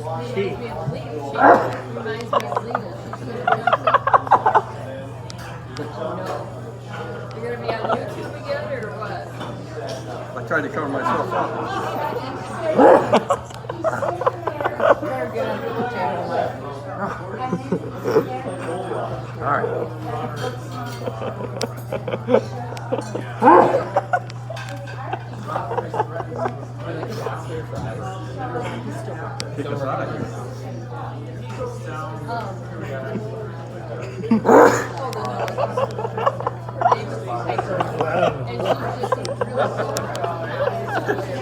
She. Reminds me of Lena. You're gonna be on YouTube again or what? I tried to cover myself up. Better get under the channel. All right. Pick a side. And she just